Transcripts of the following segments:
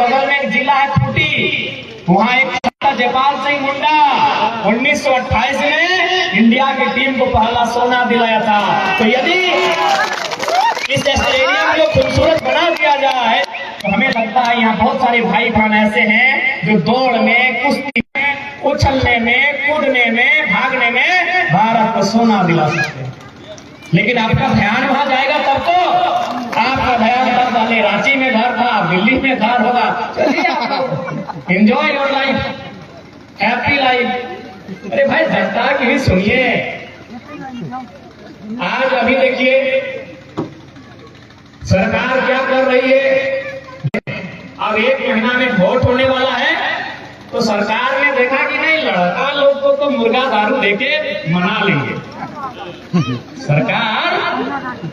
बगल में एक जिला है खूंटी, वहाँ एक जयपाल सिंह मुंडा 1928 में इंडिया की टीम को पहला सोना दिलाया था। तो यदि इस स्टेडियम को खूबसूरत बना दिया जाए तो हमें लगता है यहाँ बहुत सारे भाई बहन ऐसे हैं जो दौड़ में, कुश्ती में, उछलने में, कूदने में, भागने में भारत को सोना दिला सकते हैं। लेकिन आपका ध्यान वहां जाएगा तब तो आपका ध्यान तब वाले रांची में घर था, दिल्ली में घर होगा। चलिए आप enjoy your life, happy life. अरे भाई जनता की भी सुनिए। आज अभी देखिए सरकार क्या कर रही है। अब 1 महीना में वोट होने वाला है तो सरकार ने देखा कि नहीं, लड़का लोग को तो मुर्गा दारू देके मना लेंगे। सरकार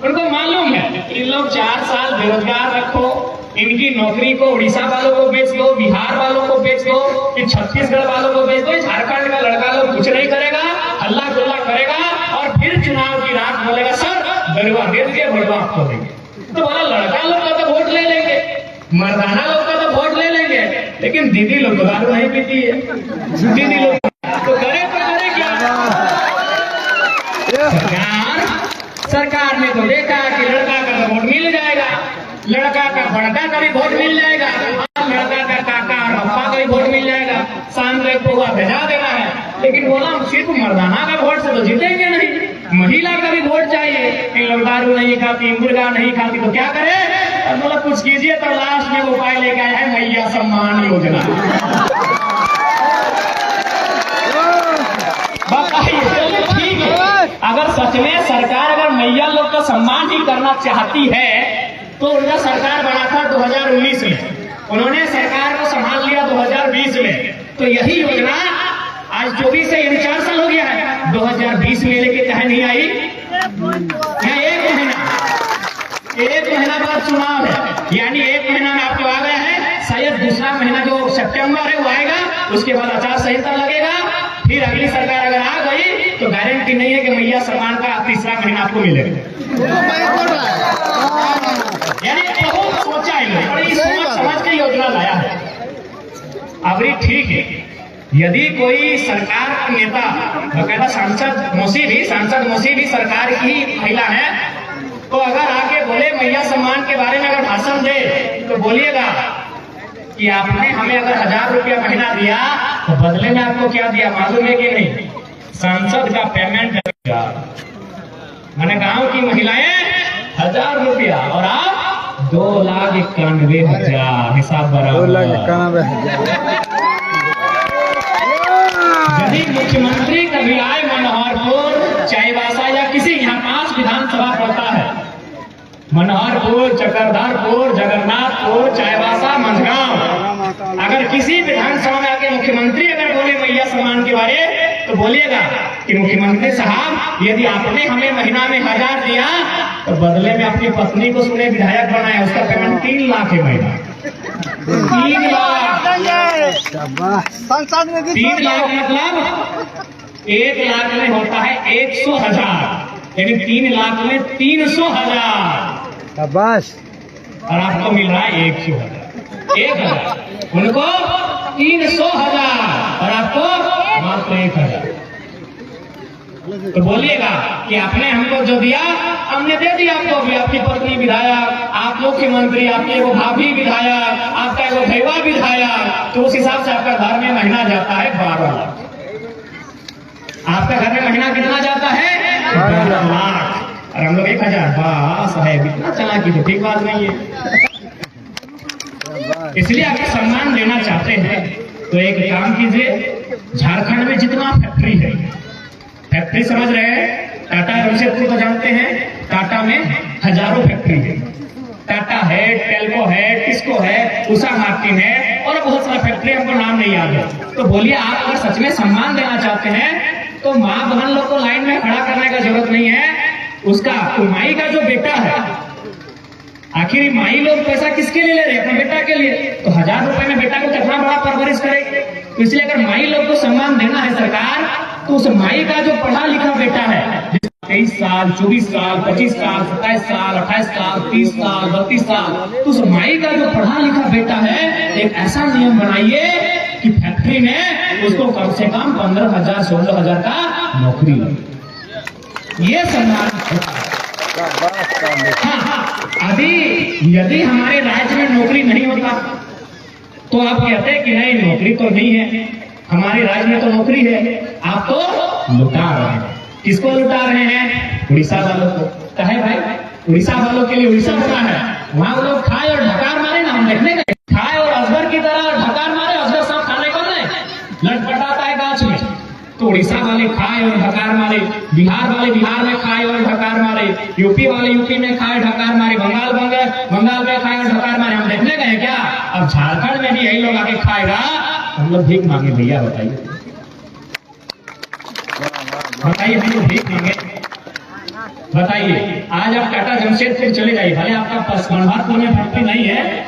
उनको मालूम है इन लोग 4 साल बेरोजगार रखो, इनकी नौकरी को उड़ीसा वालों को बेच दो, बिहार वालों को बेच दो, कि छत्तीसगढ़ वालों को बेच दो, झारखंड का लड़का लोग कुछ नहीं करेगा, हल्ला गुल्ला करेगा और फिर चुनाव की रात बोलेगा सर दरवा दे दिए, भड़वा आपको देंगे। तो बोला लड़का लोग का तो वोट ले लेंगे, मर्दाना लोग का तो वोट ले लेंगे, लेकिन दीदी लोग तो दारू नहीं पीती है। दीदी लोग तो करे क्या? सरकार ने तो देखा कि लड़का का तो वोट मिल जाएगा, लड़का का बड़का का भी वोट मिल जाएगा, लड़का का काका और पप्पा का भी वोट मिल जाएगा, शाम को पोहा भेजा देना है। लेकिन बोला सिर्फ मर्दाना का वोट से तो जीतेंगे नहीं, महिला का भी वोट चाहिए। इन लोग दारू नहीं खाती, मुर्गा नहीं खाती, तो क्या करे? और बोला कुछ कीजिए। तो लास्ट में उपाय लेके आया है मैया सम्मान योजना। बताइए ठीक है, अगर सच में सरकार अगर मैया लोग का सम्मान ही करना चाहती है तो उनका सरकार बना था 2019 में, उन्होंने सरकार को संभाल लिया 2020 में। तो यही योजना आज 24 से 4 साल हो गया है, 2020 में लेके कहे नहीं आई। यहाँ 1 महीना बाद चुनाव है, यानी 1 महीना में आपको आ गया है, शायद दूसरा महीना जो सितंबर है वो आएगा, उसके बाद आचार संहिता लगेगा, फिर अगली सरकार अगर आ गई तो गारंटी नहीं है कि मैया सम्मान का तीसरा महीना आपको मिलेगा। यानी बहुत सोचा है, बड़ी सोच समझ के योजना लाया है। अभी ठीक है, यदि कोई सरकार का नेता बकायदा सांसद मौसी भी सरकार की महिला है, तो अगर आके बोले मैया सम्मान के बारे में अगर भाषण दे तो बोलिएगा कि आपने हमें अगर 1000 रुपया महीना दिया तो बदले में आपको क्या दिया मालूम है कि नहीं? सांसद का पेमेंट देगा। मैंने गांव की महिलाएं 1000 रुपया और आप 2,91,000, हिसाब बराबर 2,91,000। यदि मुख्यमंत्री कभी आए मनोहरपुर, चाईबासा या किसी, यहाँ 5 विधानसभा पड़ता है, मनोहरपुर, चक्रधरपुर, जगन्नाथपुर, चाईबासा, मंझगांव, अगर किसी विधानसभा में आके मुख्यमंत्री अगर बोले मैया सम्मान के बारे तो बोलिएगा कि मुख्यमंत्री साहब यदि आपने हमें महीना में 1000 दिया तो बदले में अपनी पत्नी को सुने विधायक बनाया, उसका पेमेंट 3 लाख है महीना। 3 लाख 3 लाख मतलब 1 लाख में होता है 100,000, यानी 3 लाख में 300,000 बस। और आपको मिल रहा है 100,000, उनको 300,000 और आपको मात्र 1,000। तो बोलिएगा कि आपने हमको जो दिया हमने दे दिया आपको, भी आपकी पत्नी विधायक, आप मुख्यमंत्री, आपके एगो भाभी विधायक, आपका एगो भैया विधायक, तो उस हिसाब से आपका घर में महीना जाता है 12 लाख। आपका घर में महीना कितना जाता है? 12 लाख। और हम लोग 1,000 बस है, कितना चालाकी, तो ठीक बात नहीं है। इसलिए अगर सम्मान देना चाहते हैं तो एक काम कीजिए, झारखंड में जितना फैक्ट्री है, फैक्ट्री समझ रहे हैं, टाटा जमशेदपुर को जानते हैं, टाटा में हजारों फैक्ट्री है, टाटा है, टेल्को है, टिस्को है, उषा मार्टिन है और बहुत सारा फैक्ट्री, हमको नाम नहीं याद है। तो बोलिए आप अगर सच में सम्मान देना चाहते हैं तो माँ बहन लोग को लाइन में खड़ा करने का जरूरत नहीं है, उसका माई का जो बेटा है, आखिर माई लोग पैसा किसके लिए ले रहे हैं? अपने बेटा के लिए। तो 1000 रुपए में बेटा को कितना बड़ा परवरिश करेगी। तो इसलिए अगर माई लोग को सम्मान देना है सरकार, तो उस माई का जो पढ़ा लिखा बेटा है, 23 साल, 24 साल, 25 साल, 27 साल, 28 साल, 30 साल, 32 साल, तो उस माई का जो पढ़ा लिखा बेटा है एक ऐसा नियम बनाइए कि फैक्ट्री में उसको कम से कम 15,000 16,000 का नौकरी लगे। ये सम्मान। हाँ, अभी यदि हमारे राज्य में नौकरी नहीं होता तो आप कहते हैं कि नहीं नौकरी तो नहीं है, हमारे राज्य में तो नौकरी है, आप तो लुटा रहे हैं। किसको लुटा रहे हैं? उड़ीसा वालों को। कहे भाई उड़ीसा वालों के लिए उड़ीसा बना है, वहां वो लोग खाए और ढकार मारे ना, हम देखने गए, खाए और अजगर की तरह ढकार मारे, अजगर सांप खाने को नहीं लटपटाता है गाछ में, तो उड़ीसा वाले खाए और ढकार मारे, बिहार वाले बिहार में खाए और ढकार मारे, यूपी वाले यूपी में खाए ढकार मारे, बंगाल में खाए और ढकार मारे, हम देखने गए क्या? अब झारखंड में भी यही लोग आके खाएगा, हम लोग भीख मांगे भैया? बताइए बताइए, हम लोग भीख मांगे? बताइए। आज आप टाटा जमशेदपुर चले जाइए, भले आपका बनभातपुर में फैक्ट्री नहीं है,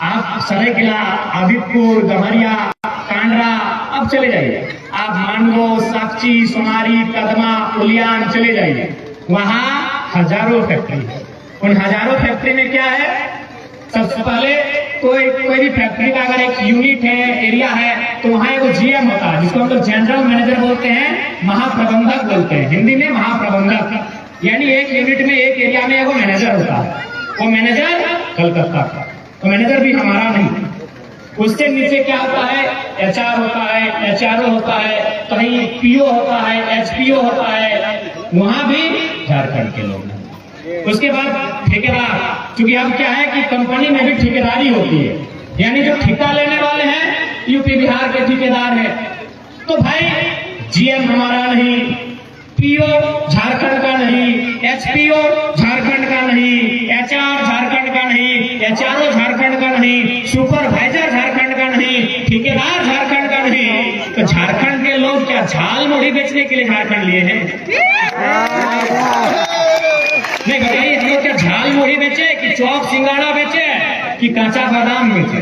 आप सरायकेला, आदितपुर, गम्हरिया, कांडरा, अब चले जाइए, आप मानगो, साक्षी, सोनारी, कदमा, उलियान चले जाइए, वहां हजारों फैक्ट्री है। उन हजारों फैक्ट्री में क्या है? सबसे पहले कोई भी फैक्ट्री का अगर एक यूनिट है, एरिया है, तो वहां एक जीएम होता है, जिसको हम लोग जनरल मैनेजर बोलते हैं, महाप्रबंधक बोलते हैं, हिंदी में महाप्रबंधक। यानी एक यूनिट में, एक एरिया में एक मैनेजर होता है। वो मैनेजर कलकत्ता का, तो मैनेजर भी हमारा नहीं। उससे नीचे क्या होता है? एचआर होता है, एचआरओ होता है, कहीं पीओ होता है, एचपीओ होता है, वहां भी झारखंड के लोग हैं। उसके बाद ठेकेदार, क्योंकि अब क्या है कि कंपनी में भी ठेकेदारी होती है, यानी जो ठेका लेने वाले हैं यूपी बिहार के ठेकेदार है। तो भाई जीएम हमारा नहीं, पीओ झारखंड का नहीं, एचपीओ झारखंड का नहीं, एचआर झारखंड का नहीं, एचआरओ झारखंड का नहीं, सुपरवाइजर झारखंड का नहीं, ठेकेदार झारखंड का नहीं, तो झारखंड के लोग क्या झाल मुढ़ी बेचने के लिए झारखंड लिए हैं? नहीं बताइए, हम लोग क्या झाल मुढ़ी बेचे कि चौक सिंगाड़ा बेचे कि कांचा बादाम बेचे?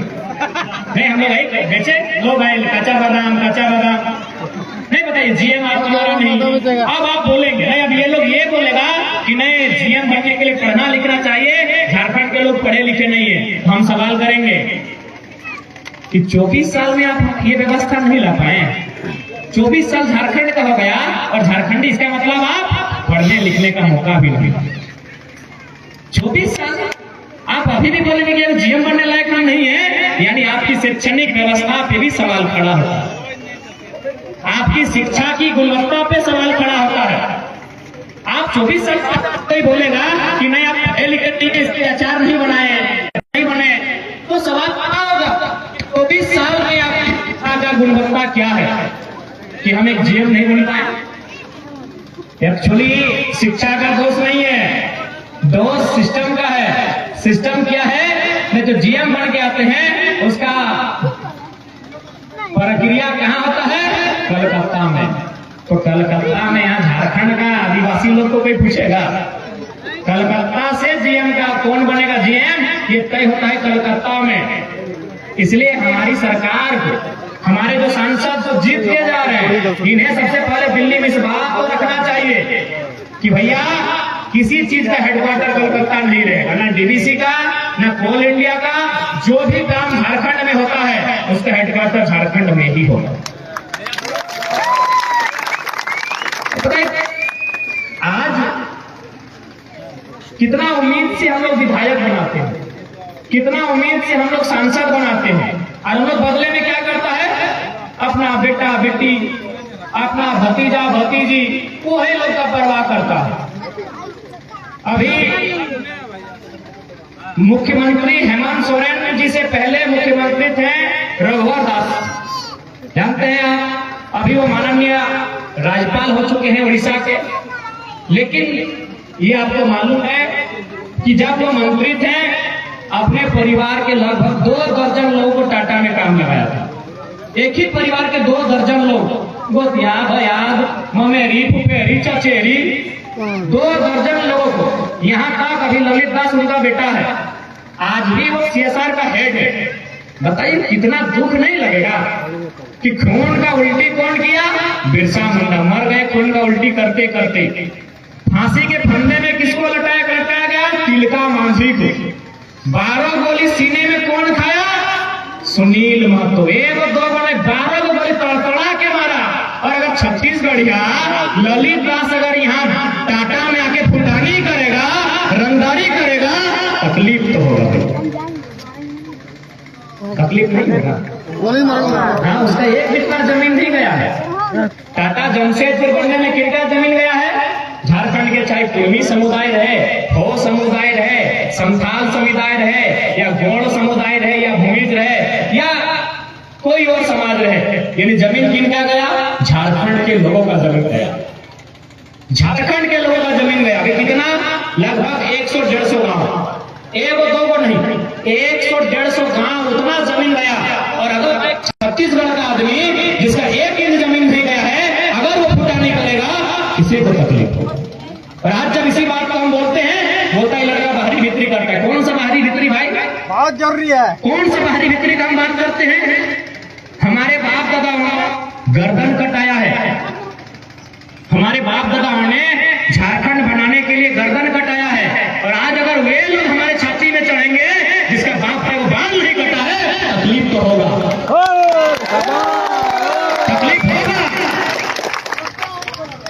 नहीं, हम लोग बेचे, लो भाई कांचा बादाम, कांचा बादाम। नहीं बताइए, जीएम आप हमारा नहीं। अब आप बोलेंगे नहीं, अब ये लोग ये बोलेगा कि नहीं जीएम बनने के लिए पढ़ना लिखना चाहिए, झारखंड के लोग पढ़े लिखे नहीं है। हम सवाल करेंगे कि 24 साल में आप ये व्यवस्था नहीं ला पाए, 24 साल झारखंड का हो गया और झारखंडी, इसका मतलब आप पढ़ने लिखने का मौका भी नहीं। 24 साल आप अभी भी बोलेंगे कि जीएम बनने लायक हम नहीं है, यानी आपकी शैक्षणिक व्यवस्था पे भी सवाल खड़ा होता है, आपकी शिक्षा की गुणवत्ता पे सवाल खड़ा होता है। आप 24 साल कोई बोलेगा कि नहीं आप पढ़े लिखे इसके आचार नहीं बनाए, नहीं बने, तो सवाल खड़ा होगा 24 साल में आपकी शिक्षा का गुणवत्ता क्या है कि हम एक जीएम नहीं बन पाए। एक्चुअली शिक्षा का दोष नहीं है, दोष सिस्टम का है। सिस्टम क्या है? नहीं तो जीएम बन के आते हैं, उसका प्रक्रिया कहाँ होता है? कलकत्ता में। तो कलकत्ता में, यहाँ झारखंड का आदिवासी लोग को कोई पूछेगा? कलकत्ता से जीएम का कौन बनेगा जीएम, ये तय होता है कलकत्ता में। इसलिए हमारी सरकार को, हमारे जो सांसद तो जीत के जा रहे हैं, इन्हें सबसे पहले दिल्ली में इस बात को रखना चाहिए कि भैया किसी चीज का हेडक्वार्टर कलकत्ता नहीं रहेगा, ना डीवीसी का, ना कोल इंडिया का, जो भी काम झारखंड में होता है उसका हेडक्वार्टर झारखंड में ही होगा। आज कितना उम्मीद से हम लोग विधायक बनाते हैं, कितना उम्मीद से हम लोग सांसद बनाते हैं, और हम लोग बदले में क्या करता है? अपना बेटा बेटी, अपना भतीजा भतीजी, वो ही लोग का परवाह करता है। अभी मुख्यमंत्री हेमंत सोरेन जी से पहले मुख्यमंत्री थे रघुवर दास, जानते हैं आप, अभी वो माननीय राज्यपाल हो चुके हैं उड़ीसा के। लेकिन ये आपको मालूम है कि जब वो मंत्री थे, अपने परिवार के लगभग 2 दर्जन लोगों को टाटा में काम लगाया था। एक ही परिवार के 2 दर्जन लोग, गोतिया भयाद ममेरी फुफेरी चचेरी, 2 दर्जन लोगों को। यहाँ तक अभी ललित दास उनका बेटा है, आज भी वो सीएसआर का हेड है। बताइए कितना दुख नहीं लगेगा कि खून का उल्टी कौन किया? बिरसा मुंडा मर गए खून का उल्टी करते करते। फांसी के फंदे में किसको लटाया गया? तिलका मांझी को। 12 गोली सीने में कौन खाया? सुनील महतो, एक दो बने 12 को गोली तड़तड़ा के मारा। और अगर छत्तीसगढ़िया ललित दास अगर यहाँ टाटा में आके फुटानी करेगा, रंगदारी करेगा, तकलीफ तो होगा, तकलीफ नहीं होगा। हाँ, उसका 1 बिस्सा जमीन नहीं गया है। टाटा जमशेदपुर बनने में कितना जमीन गया है? झारखंड के चाहे प्रेमी समुदाय रहे, हो समुदाय रहे, संथाल समुदाय रहे, या गौड़ समुदाय रहे, या भूमिज रहे, या कोई और समाज रहे, यानी जमीन किनका गया? झारखंड के लोगों का जमीन गया। झारखंड के लोगों का जमीन गया। अभी कितना? लगभग 100-150 गांव, एक और दो को नहीं, 100-150 गांव उतना जमीन गया। और अगर छत्तीसगढ़ का आदमी जिसका 1 इंच जमीन नहीं गया है, अगर वो फुटानी करेगा, किसी को तकलीफ हो। और आज जब इसी बात को हम बोलते हैं, बोलता है लड़का बाहरी भीतरी करता है। कौन सा बाहरी भीतरी भाई? बहुत जरूरी है। कौन सा बाहरी भीतरी का हम बात करते हैं? हमारे बाप दादा गर्दन कटाया है, हमारे बाप दादाओं ने झारखंड बनाने के लिए गर्दन कटाया है। और आज अगर वे लोग हमारे छाती में चढ़ेंगे जिसका बाप है वो बाल नहीं कटा है, तकलीफ तो होगा, तकलीफ होगा।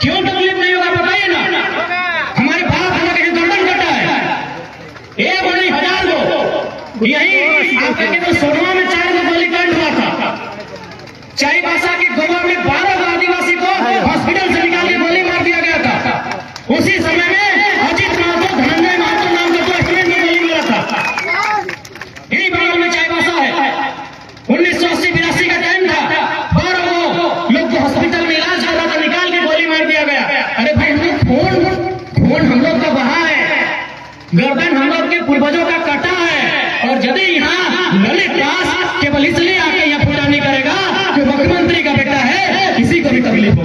क्यों तकलीफ नहीं होगा बताइए ना? हमारे बाप ने कहीं गर्दन कटा है, 1 बड़ी 1000 को। यही आपके केवल सोनवा में 4 को गोलीकांड हुआ था। चाईबासा के गोवा में 12 आदिवासी को हॉस्पिटल से निकाल के गोली मार दिया गया था। उसी समय में अजित महतो, धनंजय महतो नाम का स्टूडेंट में गोली मारा था। यही बंगाल में चाईबासा है। 1980-82 का टाइम था, 12 लोग को हॉस्पिटल में इलाज कर रहा था, निकाल के गोली मार दिया गया। अरे भाई, हम लोग खून हम लोग का बहा है, गर्दन हम लोग के पूर्वजों का कटा है। और यदि यहाँ ललित दास केवल इसलिए आके यहाँ फुटानी करेगा कि मुख्यमंत्री का बेटा है, किसी को भी तकलीफ हो,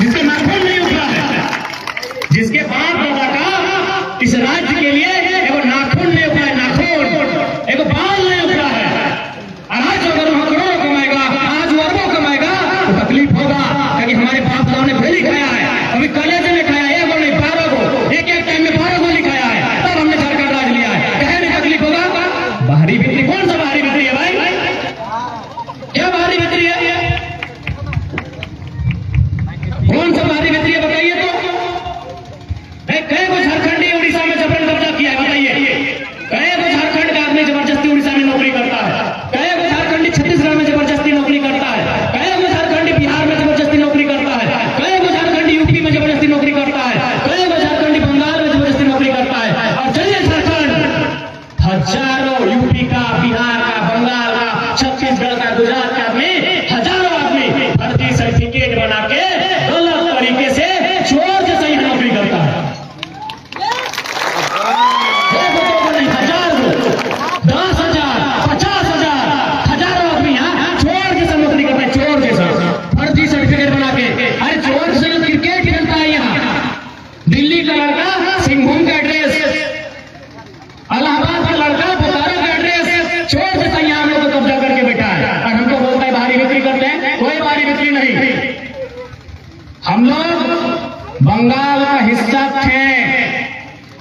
जिसके नाखून नहीं उठा है, जिसके बाप दादा का इस राज्य के लिए एगो नाखून नहीं उठा है, नाखून एगो बाल नहीं उठा है। आज अगर वहां करोड़ों कमाएगा, आज वो अरबों कमाएगा, तो तकलीफ होगा। क्योंकि हमारे बाप दादा ने गोली खाया है, अभी कॉलेज में खाया, 1 नहीं 12 को, एक टाइम में 12 गोली खाया है, तब हमने झारखंड राज लिया है। कहे नहीं तकलीफ होगा? बाहरी भीतरी, कौन सा बाहरी भीतरी है भाई? क्या बाहरी भीतरी है? कौन सा बाहरी भीतरी है बताइए तो? कई को झारखंडी उड़ीसा में जबरन कब्जा किया है बताइए? कई को झारखंड का आदमी जबरदस्ती उड़ीसा में नौकरी करता है, कई को झारखंडी छत्तीसगढ़ में जबरदस्ती नौकरी करता है, कई को झारखंडी बिहार में जबरदस्ती नौकरी करता है, कई को झारखंडी यूपी में जबरदस्ती नौकरी करता है, कई को झारखंडी बंगाल में जबरदस्ती नौकरी करता है। और चलिए झारखंड, हजारों यूपी का, बिहार का, बंगाल का, छत्तीसगढ़ का, गुजरात का आदमी, हजारों आदमी फर्जी सर्टिफिकेट बना के गलत तरीके से चोर जैसे ही नौकरी करता है। 10,000, 50,000, हजारों आदमी यहाँ चोर जैसा नौकरी करता है, चोर जैसा फर्जी सर्टिफिकेट बना के। अरे चोर से क्रिकेट खेलता है यहाँ, दिल्ली का लड़का सिंहभूम का एड्रेस, इलाहाबाद का लड़का बोकारो का एड्रेस, चोर जैसा यहाँ हम लोग को कब्जा करके बैठा है। और हमको बोलता है बाहरी बिक्री करते हैं, कोई बाहरी बिक्री नहीं। हम लोग बंगाल का हिस्सा थे,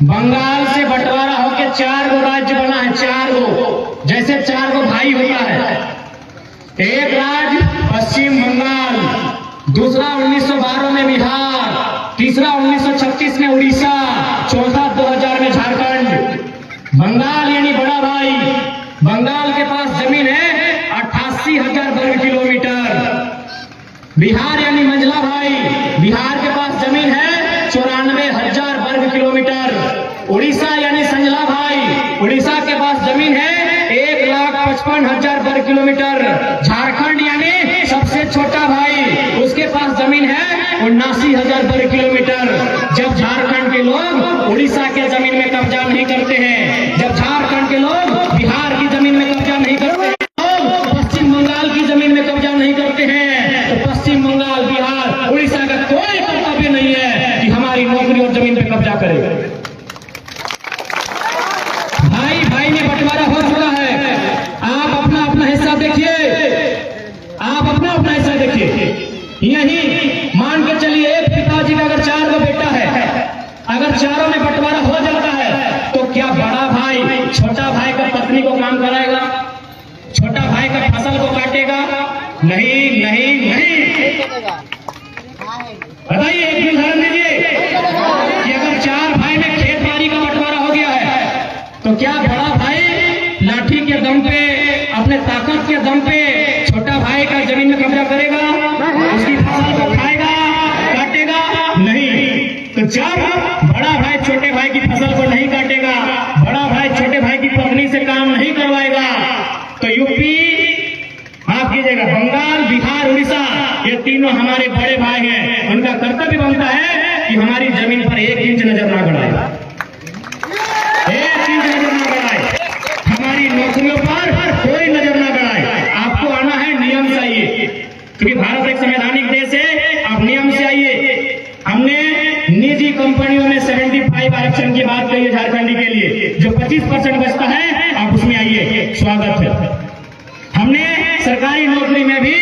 बंगाल से बंटवारा होकर 4 गो राज्य बना है, 4 गो, जैसे 4 गो भाई होता है। एक राज्य पश्चिम बंगाल, दूसरा 1912 में बिहार, तीसरा 1936 में उड़ीसा, चौथा 2000 में झारखंड। बंगाल यानी बड़ा भाई, बंगाल के पास जमीन है 88,000 वर्ग किलोमीटर। बिहार यानी मंझला भाई, बिहार के पास जमीन है 94,000 वर्ग किलोमीटर। उड़ीसा यानी संजला भाई, उड़ीसा के पास जमीन है 1,55,000 वर्ग किलोमीटर। झारखंड यानी सबसे छोटा भाई, उसके पास जमीन है 79,000 वर्ग किलोमीटर। जब झारखंड के लोग उड़ीसा के जमीन में कब्जा नहीं करते हैं, जब झारखंड के लोग बिहार की जमीन में कब्जा नहीं करते हैं, पश्चिम बंगाल की जमीन में कब्जा नहीं करते हैं, तो पश्चिम बंगाल, बिहार, उड़ीसा का कोई कर्तव्य नहीं है कि हमारी नौकरी और जमीन पे कब्जा करे। भाई भाई में बंटवारा हो चुका है। आप अपना अपना हिस्सा देखिए, आप अपना अपना हिस्सा देखिए। यही मान के चलिए, एक पिताजी का अगर 4 गो बेटा है, अगर चारों में बंटवारा हो जाता है, तो क्या बड़ा भाई छोटा भाई का पत्नी नहीं नहीं नहीं। बताइए, एक भी उदाहरण दीजिए कि अगर 4 भाई में खेत बाड़ी का बंटवारा हो गया है तो क्या बड़ा भाई लाठी के दम पे, अपने ताकत के दम पे छोटा भाई का जमीन में कब्जा करेगा? उसकी फसल को खाएगा, काटेगा? नहीं। तो जब बड़ा भाई छोटे भाई की फसल को नहीं काटेगा, बड़ा भाई छोटे भाई की पत्नी से काम नहीं करवाएगा, तो यूपी, माफ कीजिएगा, बंगाल, बिहार, उड़ीसा, ये तीनों हमारे बड़े भाई हैं। उनका कर्तव्य बनता है कि हमारी जमीन पर 1 इंच नजर ना गड़ाए, 1 इंच नजर ना गड़ाए, हमारी नौकरियों पर कोई नजर ना गड़ाए। आपको आना है, नियम से आइए, क्योंकि भारत एक संवैधानिक देश है। आप नियम से आइए। हमने निजी कंपनियों में 75 आरक्षण की बात कही है झारखंडी के लिए, जो 25% बचता है, आप उसमें आइए, स्वागत है। हमने सरकारी नौकरी में भी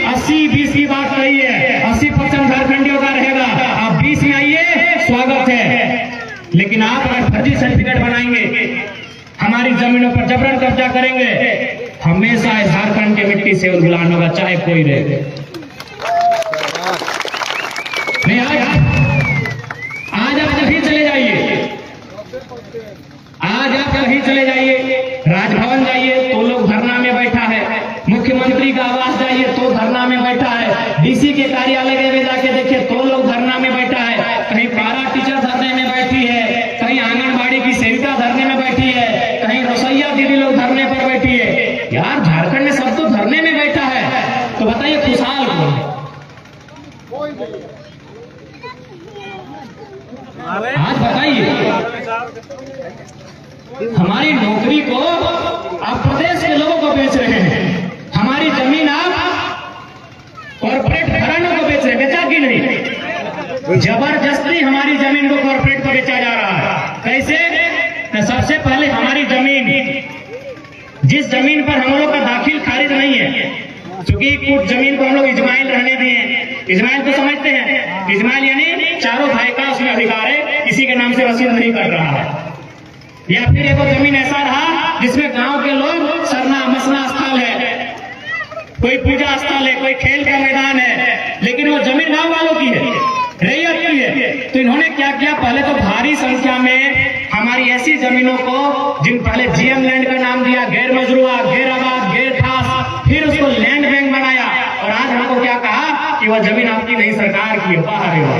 80-20 की बात कही है, 80% झारखंडियों का रहेगा, आप 20 में आइए, स्वागत है। लेकिन आप अगर फर्जी सर्टिफिकेट बनाएंगे, हमारी जमीनों पर जबरन कब्जा करेंगे, हमेशा झारखंड की मिट्टी से उलगुलान होगा, चाहे कोई रहे। नहीं, आज आप कहीं चले जाइए, आज आप कहीं चले जाइए, राजभवन जाइए तो लोग धरना में बैठा है, मुख्यमंत्री का आवास जाइए तो धरना में बैठा है, डीसी के कार्यालय में जाके देखिए तो लोग धरना में बैठा है, कहीं पारा टीचर धरने में बैठी है, कहीं आंगनबाड़ी की सेविका धरने में बैठी है, कहीं रसोईया दीदी लोग धरने पर बैठी है। यार, झारखंड में सब तो धरने में बैठा है, तो बताइए खुशहाल कौन है? आज बताइए, हमारी नौकरी को आप प्रदेश के लोगों को बेच रहे हैं, हमारी जमीन आप कॉर्पोरेट घरानों को बेच रहे हैं, बेचा कि नहीं? जबरदस्ती हमारी जमीन को कॉर्पोरेट को बेचा जा रहा है। कैसे? तो सबसे पहले हमारी जमीन, जिस जमीन पर हम लोग का दाखिल खारिज नहीं है, क्योंकि कुछ जमीन को हम लोग इजमाइल रहने दिए। इजमाइल तो समझते हैं, इजमाइल यानी चारों भाई का उसमें अधिकार है, किसी के नाम से रसीद नहीं कर रहा है। या फिर एक जमीन ऐसा रहा जिसमें गांव के लोग सरना मसना स्थल है, कोई पूजा स्थल है, कोई खेल का मैदान है, लेकिन वो जमीन गांव वालों की है, रैयत की है। तो इन्होंने क्या किया, पहले तो भारी संख्या में हमारी ऐसी जमीनों को, जिन पहले जीएम लैंड का नाम दिया, गैर मजरूआ, गैर आबाद, गैर खास, फिर उसको लैंड बैंक बनाया, और आज हमको क्या कहा कि वह जमीन आपकी नहीं, सरकार की है, बाहर है वह।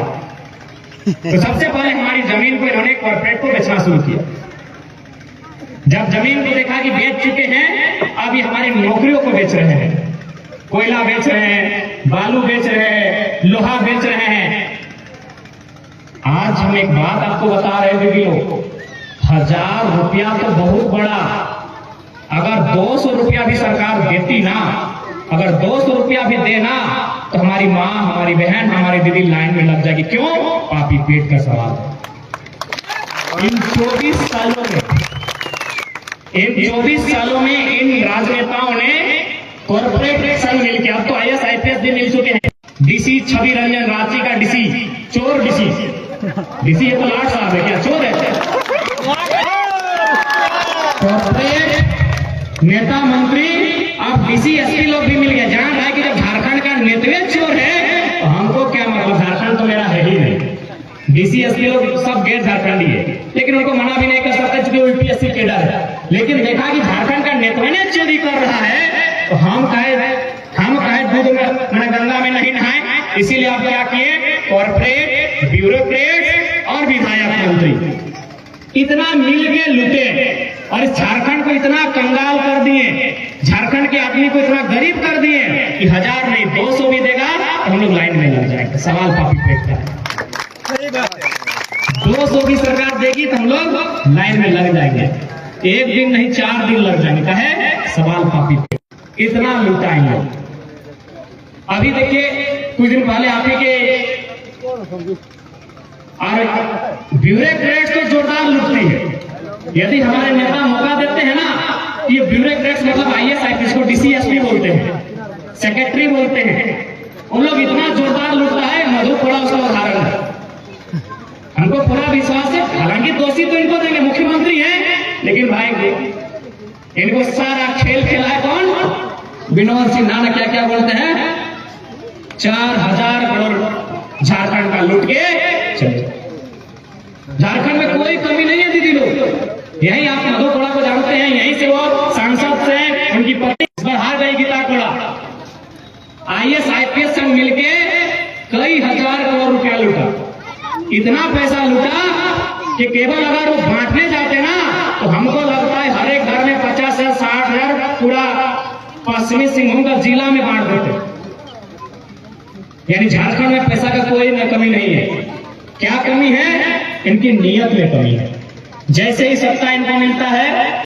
तो सबसे पहले हमारी जमीन को इन्होंने कॉर्पोरेट को बेचना शुरू किया। जब जमीन को देखा कि बेच चुके हैं, अब ये हमारी नौकरियों को बेच रहे हैं, कोयला बेच रहे हैं, बालू बेच रहे हैं, लोहा बेच रहे हैं। आज हम एक बात आपको बता रहे हैं दीदी लोग, 1000 रुपया तो बहुत बड़ा, अगर 200 रुपया भी सरकार देती ना, अगर 200 रुपया भी देना, तो हमारी माँ, हमारी बहन, हमारी दीदी लाइन में लग जाएगी। क्यों? पापी पेट का सवाल है। इन 24 सालों में इन राजनेताओं ने कॉर्पोरेट संग मिलकर, अब तो IAS IPS भी मिल चुके हैं, डीसी छवि रंजन, रांची का डीसी, चोर डीसी, ये तो लाट साहब है, क्या चोर है? कॉर्पोरेट नेता मंत्री, अब डीसी एसपी लोग भी मिल गए। जान रहा है कि जब झारखंड का नेतृत्व चोर है तो हमको क्या मतलब, झारखंड तो मेरा है ही नहीं। डीसी एसपी लोग सब गैर झारखंडी है, लेकिन उनको मना भी नहीं कर सकते क्योंकि यूपीएससी कैडर है। लेकिन देखा कि झारखंड का नेतृत्व चोरी कर रहा है, तो हम कहे दूध में, मैंने गंगा में नहीं नहाए। इसीलिए आप क्या किए, कॉर्पोरेट, ब्यूरोक्रेट और विधायक मंत्री इतना मिल के लुटे और इस झारखंड को इतना कंगाल कर दिए, झारखंड के आदमी को इतना गरीब कर दिए कि 1000 नहीं 200 भी देगा तो हम लोग लाइन में लग जाएंगे। सवाल पापी पेट का है। 200 की सरकार देगी तो हम लोग लाइन में लग जाएंगे, 1 दिन नहीं 4 दिन लग जाएंगे। कहे सवाल पापी पेट, इतना लुटाएंगे। अभी देखिए कुछ दिन पहले आप ही के और ब्यूरोक्रेट्स को जोरदार लुटती है। यदि हमारे नेता मौका देते हैं ना, ये ब्यूरोक्रेट्स मतलब IAS IPS को डीसी एसपी बोलते हैं, सेक्रेटरी बोलते हैं, उन लोग इतना जोरदार लुटता है। मधुपुरा उसका उदाहरण है, हमको पूरा विश्वास है। हालांकि दोषी तो इनको देंगे, मुख्यमंत्री है, लेकिन भाई इनको सारा खेल खेला है कौन? विनोद सिंह नाना क्या क्या बोलते हैं, 4000 करोड़ झारखंड का लूट के चले। झारखंड में कोई कमी नहीं है दीदी लोग, यही आप मधु कोड़ा को जानते हैं, यहीं से वो सांसद से उनकी पत्नी बढ़ा गई गीता कोड़ा। IAS IPS संग मिलके कई हजार करोड़ रुपया लूटा, इतना पैसा लूटा कि केवल अगर वो बांटने जाते ना तो हमको लगता है हर एक घर में 50,000 60,000 पूरा पश्चिमी सिंहभूम का जिला में बांट देते। यानी झारखंड में पैसा का कोई कमी नहीं है। क्या कमी है? इनकी नीयत में कमी है। जैसे ही सत्ता इनको मिलता है